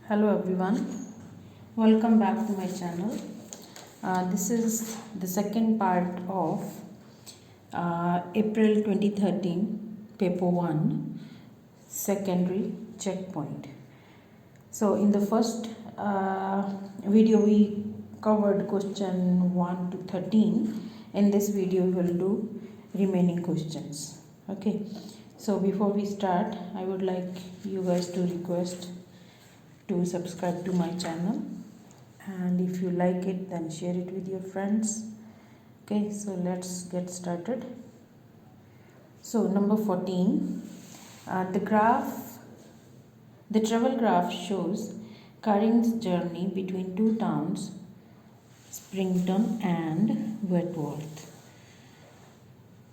Hello everyone, welcome back to my channel. This is the second part of April 2013 paper 1 secondary checkpoint. So in the first video we covered question 1 to 13. In this video we will do remaining questions. Okay, so before we start I would like you guys to request to subscribe to my channel, and if you like it then share it with your friends. Okay, so let's get started. So number 14, the travel graph shows Karin's journey between two towns, Springton and Wentworth.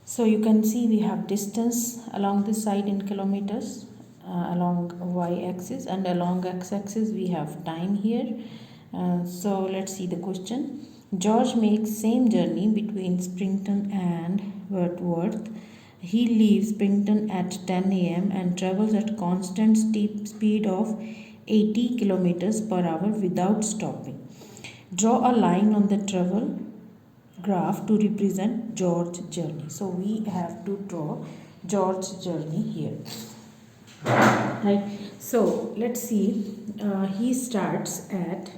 So you can see we have distance along this side in kilometers, along y-axis, and along x-axis we have time here. So let's see the question. George makes same journey between Springton and Wentworth. He leaves Springton at 10 a.m. and travels at constant speed of 80 kilometers per hour without stopping. Draw a line on the travel graph to represent George's journey. So we have to draw George's journey here. Right, so let's see, he starts at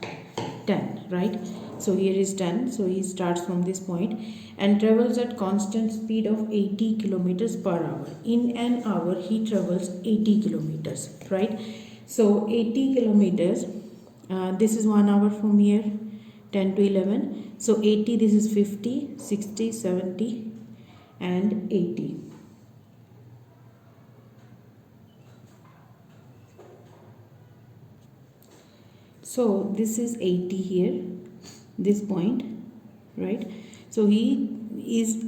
10, right? So here is 10, so he starts from this point and travels at constant speed of 80 kilometers per hour. In an hour he travels 80 kilometers, right? So 80 kilometers, this is 1 hour from here, 10 to 11. So 80, this is 50, 60, 70 and 80. So this is 80 here, this point, right? So he is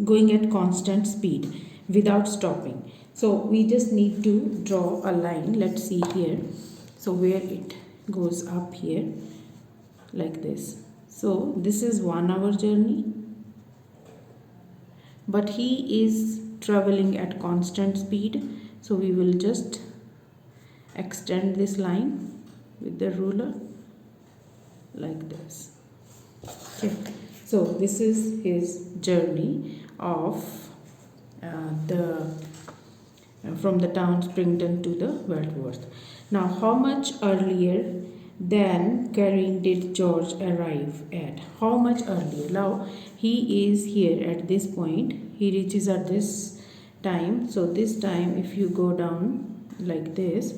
going at constant speed without stopping. So we just need to draw a line. Let's see here. So where it goes up here like this. So this is 1 hour journey, but he is traveling at constant speed. So we will just extend this line with the ruler like this. Okay, so this is his journey of from the town Springton to the Wentworth. Now, how much earlier than Karin did George arrive at? How much earlier? Now he is here at this point. He reaches at this time. So this time, if you go down like this,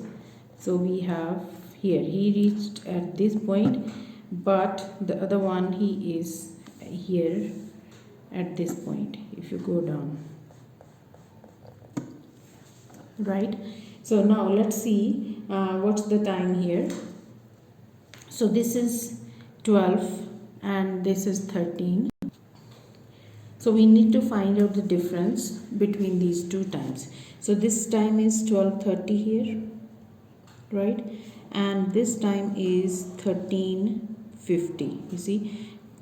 so we have here he reached at this point, but the other one he is here at this point. If you go down, right? So now let's see what's the time here. So this is 12 and this is 13. So we need to find out the difference between these two times. So this time is 12:30 here, right? And this time is 13:50. You see,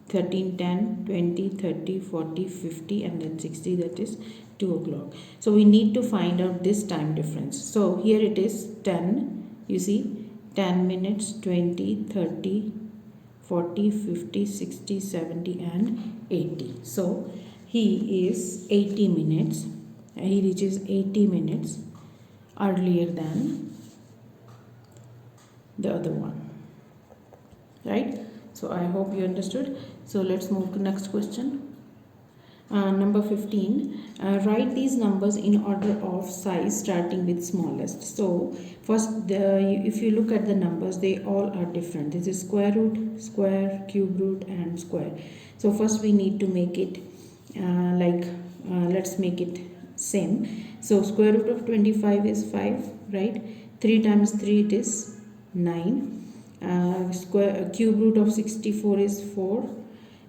13, 10, 20, 30, 40, 50 and then 60, that is 2 o'clock. So we need to find out this time difference. So here it is 10, you see, 10 minutes, 20, 30, 40, 50, 60, 70 and 80. So he is 80 minutes. He reaches 80 minutes earlier than the other one, right? So I hope you understood. So let's move to next question. Number 15, write these numbers in order of size starting with smallest. So first, if you look at the numbers, they all are different. This is square root, square, cube root and square. So first we need to make it let's make it same. So square root of 25 is 5, right? 3 times 3 it is 9. Cube root of 64 is 4,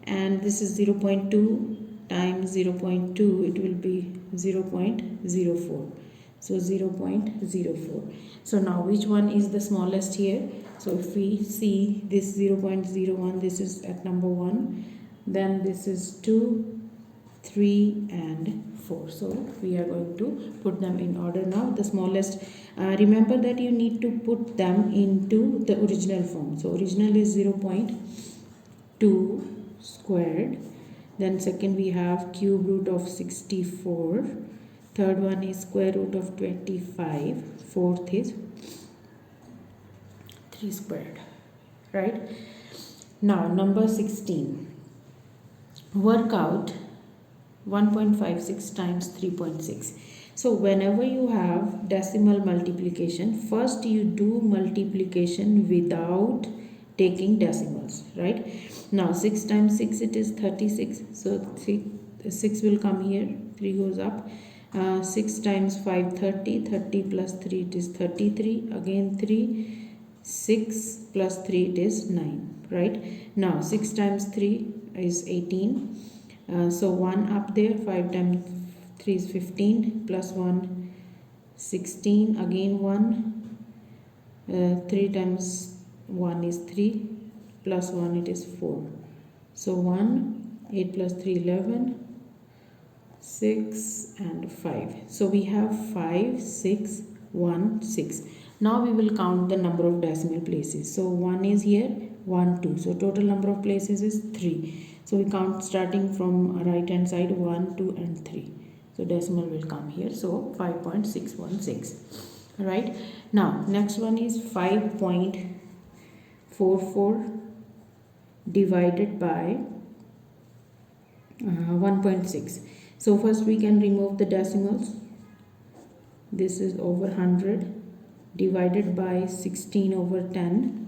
and this is 0.2 times 0.2, it will be 0.04. So 0.04. So now which one is the smallest here? So if we see this 0.01, this is at number 1, then this is 2, 3 and 4. So we are going to put them in order now. The smallest Remember that you need to put them into the original form. So original is 0.2 squared. Then second we have cube root of 64. Third one is square root of 25. Fourth is 3 squared. Right? Now number 16. Work out 1.56 times 3.6. So whenever you have decimal multiplication, first you do multiplication without taking decimals, right? Now 6 times 6 it is 36. So 6 will come here, 3 goes up. 6 times 5 30, 30 plus 3 it is 33, again 3, 6 plus 3 it is 9, right? Now 6 times 3 is 18. So 1 up there, 5 times 3 is 15, plus 1 16, again 1, 3 times 1 is 3, plus 1 it is 4. So 1, 8 plus 3 11, 6 and 5. So we have 5, 6, 1, 6. Now we will count the number of decimal places. So 1 is here, 1, 2. So total number of places is 3. So we count starting from right hand side 1, 2 and 3. So decimal will come here. So 5.616. Right. Now next one is 5.44 divided by 1.6. So first we can remove the decimals. This is over 100 divided by 16 over 10.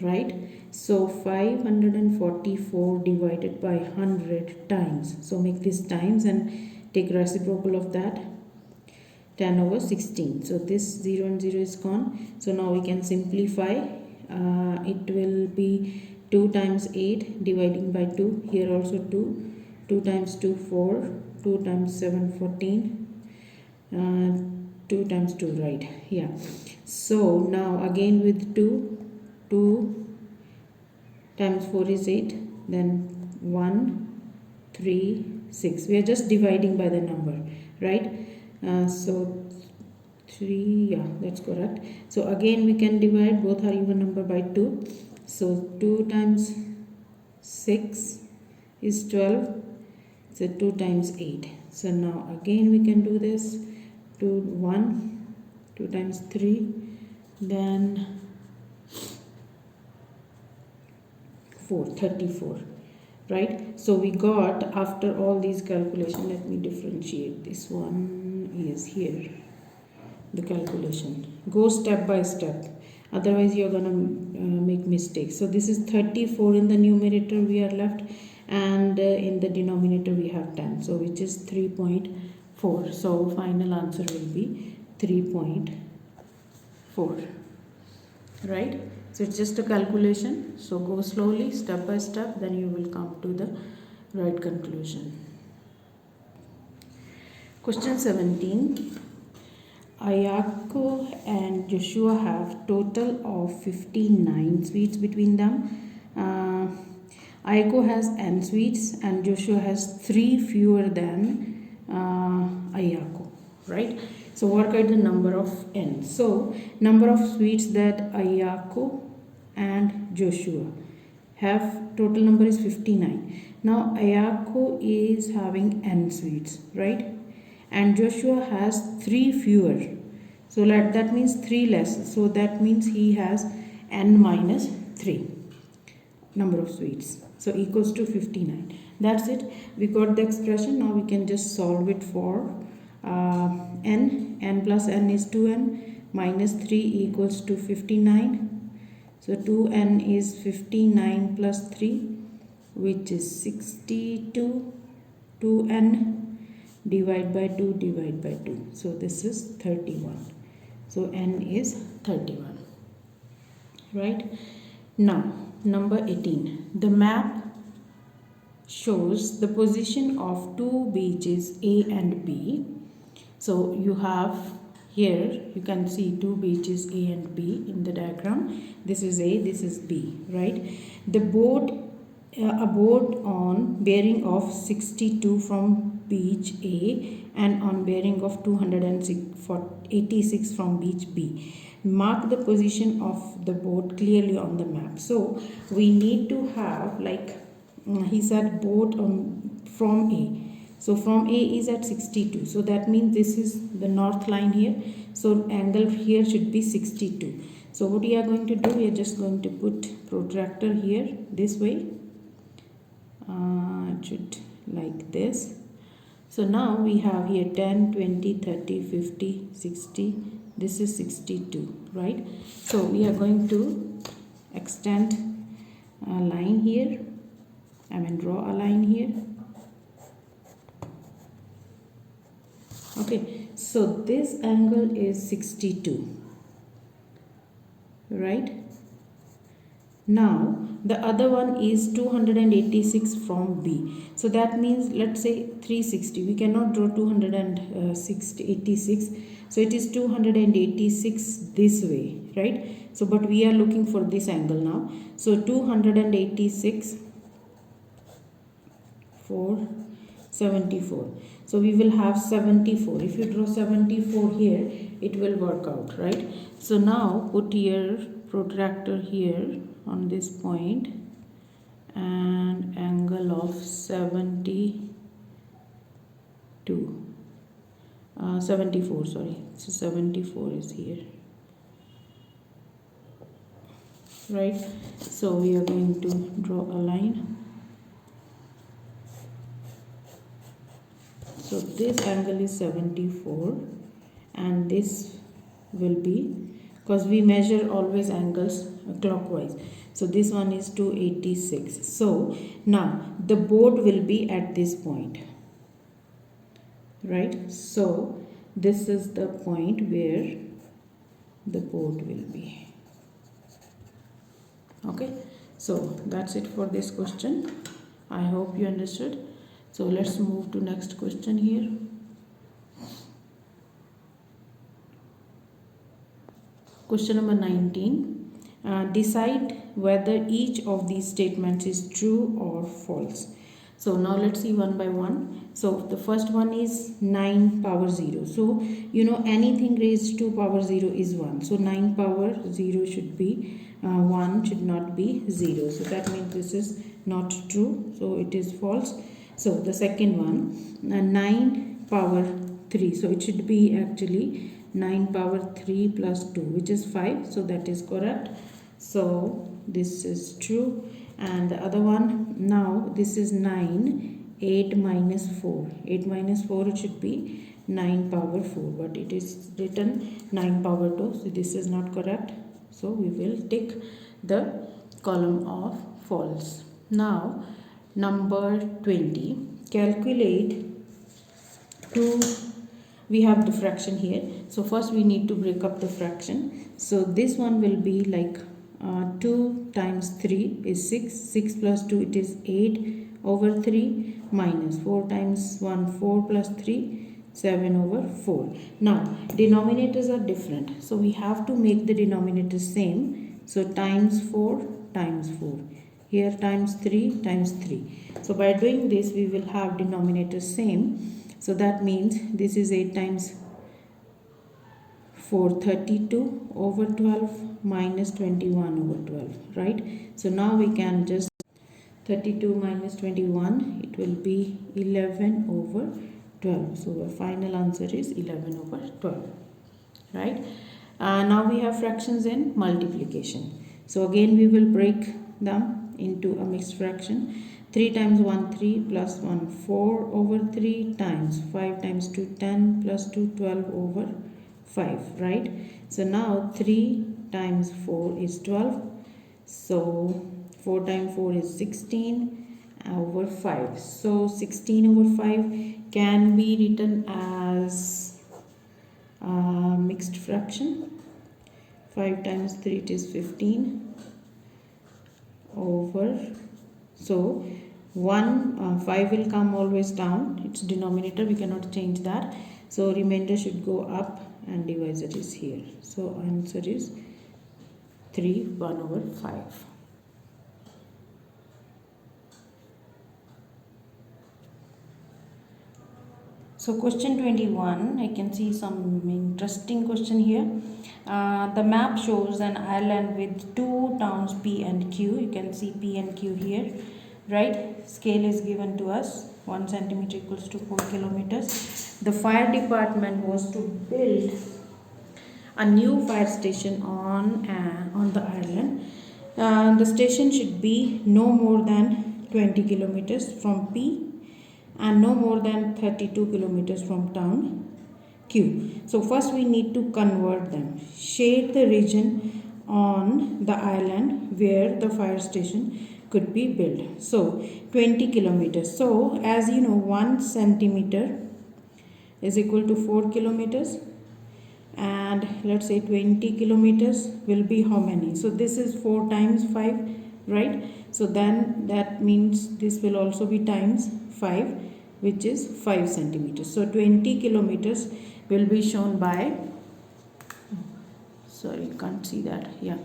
Right. So 544 divided by 100 times. So make this times and take reciprocal of that. 10 over 16. So this 0 and 0 is gone. So now we can simplify. It will be 2 times 8 dividing by 2. Here also 2. 2 times 2 4. 2 times 7 14. 2 times 2, right? Yeah. So now again with 2. 2 times 4 is 8. Then 1, 3, 6. We are just dividing by the number, right? So 3, yeah, that's correct. So again we can divide, both are even number, by 2. So 2 times 6 is 12. So 2 times 8. So now again we can do this. 2 1, 2 times 3, then 4, 34. Right? So we got, after all these calculations, let me differentiate. This one is here. The calculation. Go step by step. Otherwise you're gonna make mistakes. So this is 34 in the numerator we are left, and in the denominator we have 10. So which is 3.4. So final answer will be 3.4. Right? So it's just a calculation. So go slowly, step by step, then you will come to the right conclusion. Question 17. Ayako and Joshua have total of 59 sweets between them. Ayako has n sweets and Joshua has 3 fewer than Ayako, right? So work out the number of n. So number of sweets that Ayako and Joshua have, total number is 59. Now Ayako is having n sweets, right? And Joshua has 3 fewer. So that means 3 less. So that means he has n minus 3 number of sweets. So equals to 59. That's it. We got the expression. Now we can just solve it for n. N plus n is 2n minus 3 equals to 59. So 2n is 59 plus 3, which is 62. 2n divide by 2 divide by 2. So this is 31. So n is 31. Right? Now number 18. The map shows the position of 2 beaches A and B. So you have here, you can see 2 beaches A and B in the diagram. This is A, this is B, right? The boat, a boat on bearing of 62 from beach A and on bearing of 286 from beach B. Mark the position of the boat clearly on the map. So we need to have, like he said, boat from A. So from A is at 62. So that means this is the north line here. So angle here should be 62. So what we are going to do, we are just going to put protractor here this way. It should like this. So now we have here 10, 20, 30, 50, 60. This is 62, right? So we are going to extend a line here. Draw a line here. Okay, so this angle is 62, right? Now the other one is 286 from B. So that means, let's say 360. We cannot draw 286. So it is 286 this way, right? So but we are looking for this angle now. So 286 for 74. So we will have 74. If you draw 74 here, it will work out, right? So now put your protractor here on this point and angle of 74, sorry. So 74 is here, right? So we are going to draw a line. So this angle is 74 and this will be, because we measure always angles clockwise. So this one is 286. So now the boat will be at this point, right? So this is the point where the boat will be. Okay, so that's it for this question. I hope you understood. So let's move to next question here. Question number 19. Decide whether each of these statements is true or false. So now let's see one by one. So the first one is 9 power 0. So anything raised to power 0 is 1. So 9 power 0 should be 1, should not be 0. So that means this is not true. So it is false. So the second one, 9 power 3. So it should be actually 9 power 3 plus 2, which is 5. So that is correct. So this is true. And the other one, now this is 9, 8 minus 4. 8 minus 4, it should be 9 power 4. But it is written 9 power 2. So this is not correct. So we will tick the column of false. Now number 20, calculate 2. We have the fraction here. So first we need to break up the fraction. So this one will be like 2 times 3 is 6. 6 plus 2, it is 8 over 3 minus 4 times 1, 4 plus 3, 7 over 4. Now denominators are different. So we have to make the denominators same. So times 4 times 4. Here times 3 times 3. So by doing this, we will have denominators same. So that means this is 8 times 4, 32 over 12 minus 21 over 12, right? So now we can just 32 minus 21, it will be 11 over 12. So our final answer is 11 over 12, right? Now we have fractions in multiplication. So again we will break them into a mixed fraction. 3 times 1, 3 plus 1, 4 over 3 times 5 times 2, 10 plus 2, 12 over 5, right? So now 3 times 4 is 12. So 4 times 4 is 16 over 5. So 16 over 5 can be written as mixed fraction. 5 times 3, it is 15 over, so 5 will come always down, its denominator, we cannot change that. So remainder should go up and divisor is here. So answer is 3, 1 over 5. So question 21, I can see some interesting question here. The map shows an island with two towns P and Q. You can see P and Q here, right? Scale is given to us. 1 centimeter equals to 4 kilometers. The fire department was to build a new fire station on the island. The station should be no more than 20 kilometers from P and no more than 32 kilometers from town Q. So first we need to convert them. Shade the region on the island where the fire station could be built. So 20 kilometers. So as you know, 1 centimeter is equal to 4 kilometers, and let's say 20 kilometers will be how many? So this is 4 times 5, right? So then that means this will also be times 5, which is 5 centimeters. So 20 kilometers will be shown by, sorry, you can't see that, yeah.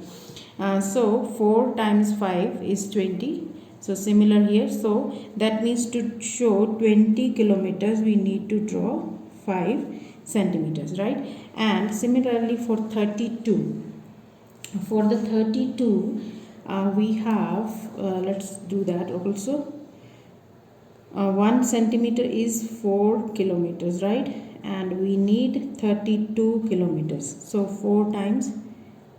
So 4 times 5 is 20. So similar here. So that means to show 20 kilometers we need to draw 5 centimeters, right? And similarly for 32, for the 32 we have, let's do that also. 1 centimeter is 4 kilometers, right? And we need 32 kilometers. So 4 times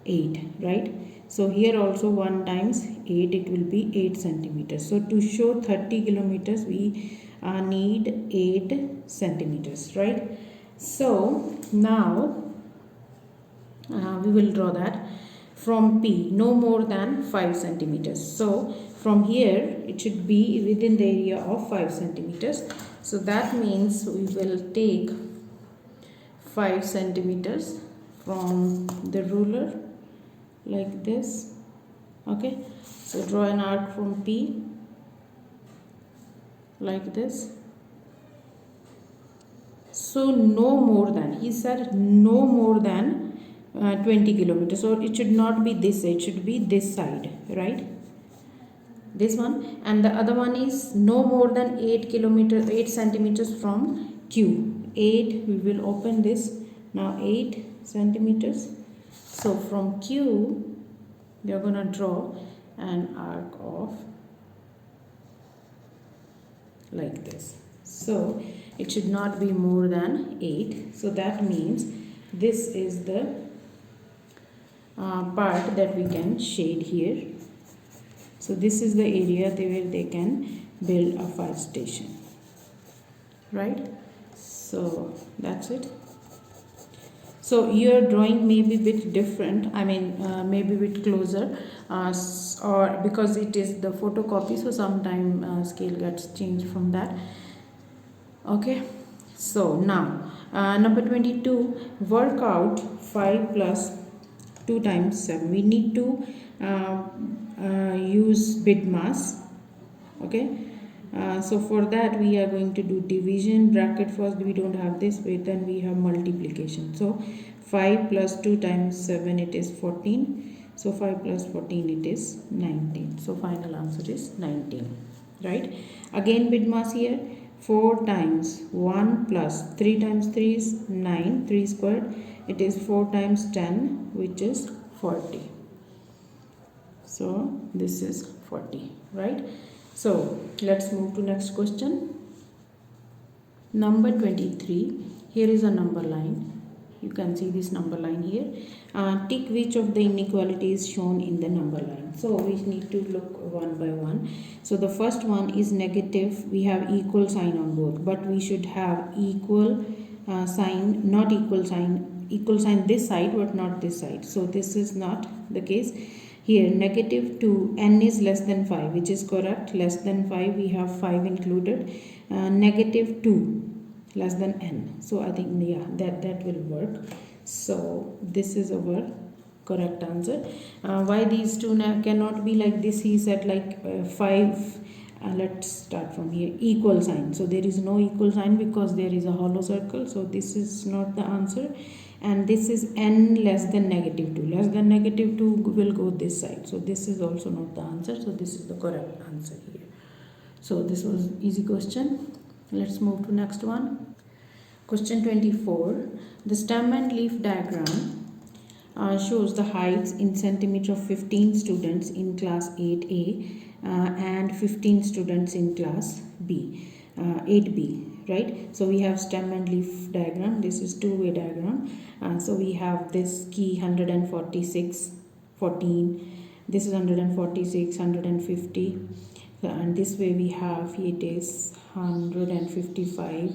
8, right? So here also 1 times 8, it will be 8 centimeters. So to show 30 kilometers we need 8 centimeters, right? So now we will draw that from P no more than 5 centimeters. So from here it should be within the area of 5 centimeters. So that means we will take 5 centimeters from the ruler like this. Okay, so draw an arc from P like this. So no more than, he said no more than 20 kilometers. So it should not be this side, it should be this side, right? This one. And the other one is no more than 8 centimeters from Q. 8, we will open this now, 8 centimeters. So from Q we are going to draw an arc of like this. So it should not be more than 8. So that means this is the part that we can shade here. So this is the area where they can build a fire station, right? So that's it. So your drawing may be a bit different, maybe a bit closer, or because it is the photocopy, so sometime scale gets changed from that. Okay, so now number 22, work out 5 plus 2 times 7. We need to use bid mass. Okay, so for that we are going to do division, bracket first, we don't have this way, then we have multiplication. So 5 plus 2 times 7, it is 14. So 5 plus 14, it is 19. So final answer is 19, right? Again bid mass here, 4 times 1 plus 3 times 3 is 9, 3 squared, it is 4 times 10, which is 40. So this is 40, right? So let's move to next question. Number 23, here is a number line. You can see this number line here. Tick which of the inequality is shown in the number line. So we need to look one by one. So the first one is negative. We have equal sign on both, but we should have equal sign, not equal sign this side but not this side. So this is not the case. Here negative 2, n is less than 5, which is correct. Less than 5, we have 5 included. Negative 2 less than n. So I think, yeah, that will work. So this is our correct answer. Why these two cannot be like this? He said like 5. Let's start from here. Equal sign. So there is no equal sign because there is a hollow circle. So this is not the answer. And this is n less than negative 2. Less than negative 2 will go this side. So this is also not the answer. So this is the correct answer here. So this was easy question. Let's move to next one. Question 24. The stem and leaf diagram shows the heights in centimeter of 15 students in class 8A and 15 students in class B, 8B, right? So we have stem and leaf diagram. This is two-way diagram. So we have this key 146, 14. This is 146, 150. And this way we have it is 155.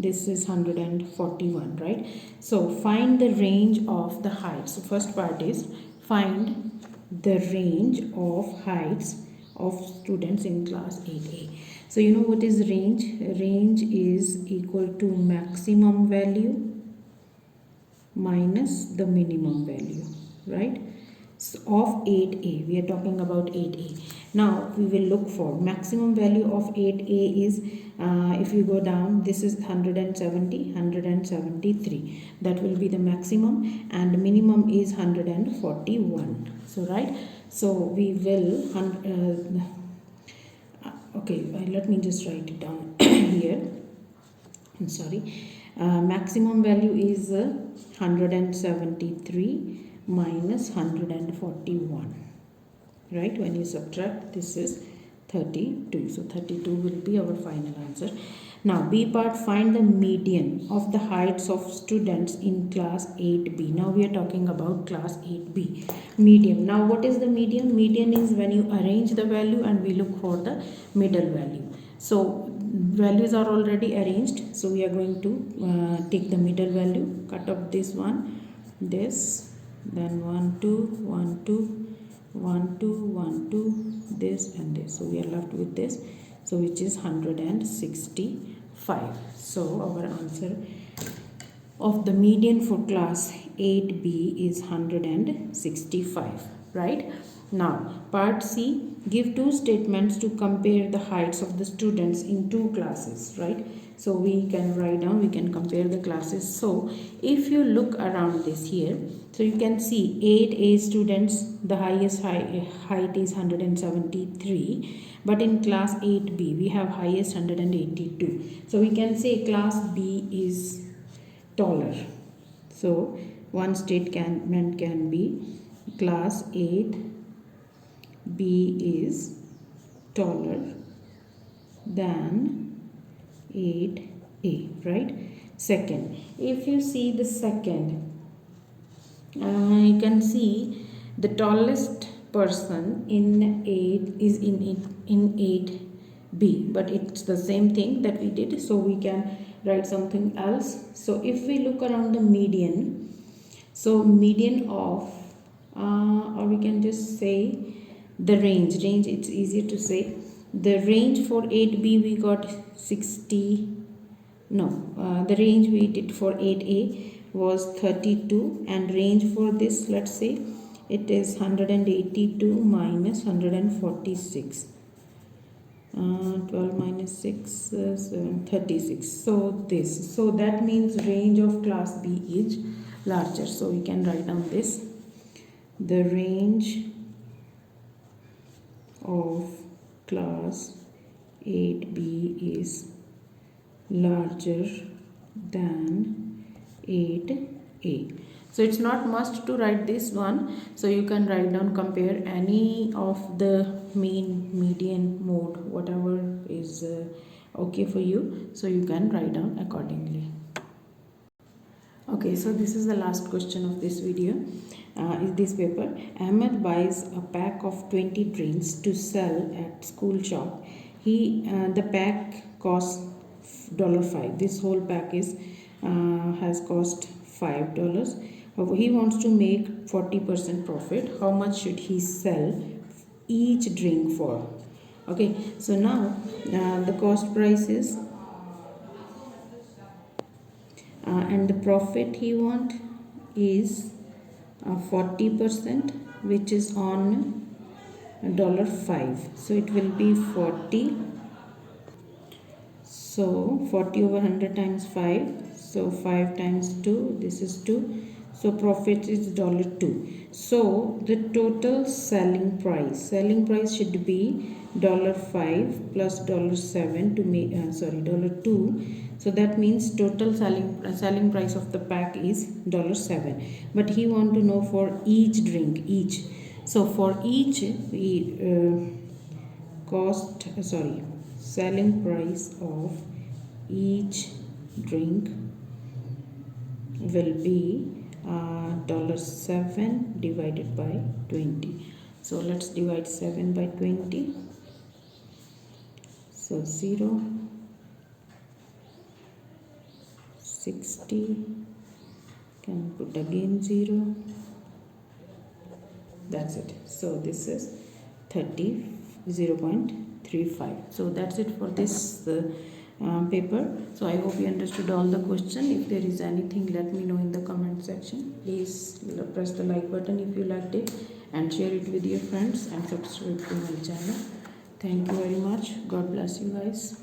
This is 141, right? So find the range of the heights. So first part is find the range of heights of students in class 8A. So you know what is range? Range is equal to maximum value minus the minimum value, right? So of 8A, we are talking about 8A. Now we will look for maximum value of 8A is, if you go down, this is 170, 173. That will be the maximum, and minimum is 141. So right, so we will, okay, let me just write it down here. I'm sorry. Maximum value is 173 minus 141, right? When you subtract, this is 32. So 32 will be our final answer. Now B part, find the median of the heights of students in class 8B. Now we are talking about class 8B. Median. Now what is the median? Median is when you arrange the value and we look for the middle value. So values are already arranged, so we are going to take the middle value, cut off this one, this, then 1 2 1 2 1 2 1 2, this and this. So we are left with this, so which is 165. So our answer of the median for class 8B is 165, right? Now part C, give two statements to compare the heights of the students in two classes, right? So we can write down, we can compare the classes. So if you look around this here, so you can see 8A students, the highest height is 173, but in class 8B we have highest 182. So we can say class B is taller. So one statement can be class 8B is taller than 8A, right? Second, if you see the second, you can see the tallest person in 8 is in 8B, but it's the same thing that we did, so we can write something else. So if we look around the median, so median of or we can just say the range, it's easier to say. The range for 8B we got 60, no, the range we did for 8A was 32, and range for this, let's say it is 182 minus 146. 12 minus 6, 7, 36. So this, so that means range of class B is larger. So we can write down this, the range of class 8B is larger than 8A. So it's not must to write this one, so you can write down, compare any of the mean, median, mode, whatever is okay for you, so you can write down accordingly. Okay, so this is the last question of this video. Is this paper. Ahmed buys a pack of 20 drinks to sell at school shop. The pack costs $5. This whole pack is has cost $5. He wants to make 40% profit. How much should he sell each drink for? Okay, so now the cost price is and the profit he want is 40%, which is on $5. So it will be 40. So 40 over 100 times 5. So 5 times 2. This is 2. So profit is $2. So the total selling price should be $5 plus $7 to make $2. So that means total selling price of the pack is $7. But he want to know for each drink, each. So for each we selling price of each drink will be $7 divided by 20. So let's divide 7 by 20. So 0, 60, can put again 0. That's it. So this is 0.35. So that's it for this paper. So I hope you understood all the question. If there is anything, let me know in the comment section. Please press the like button if you liked it, and share it with your friends, and subscribe to my channel. Thank you very much. God bless you guys.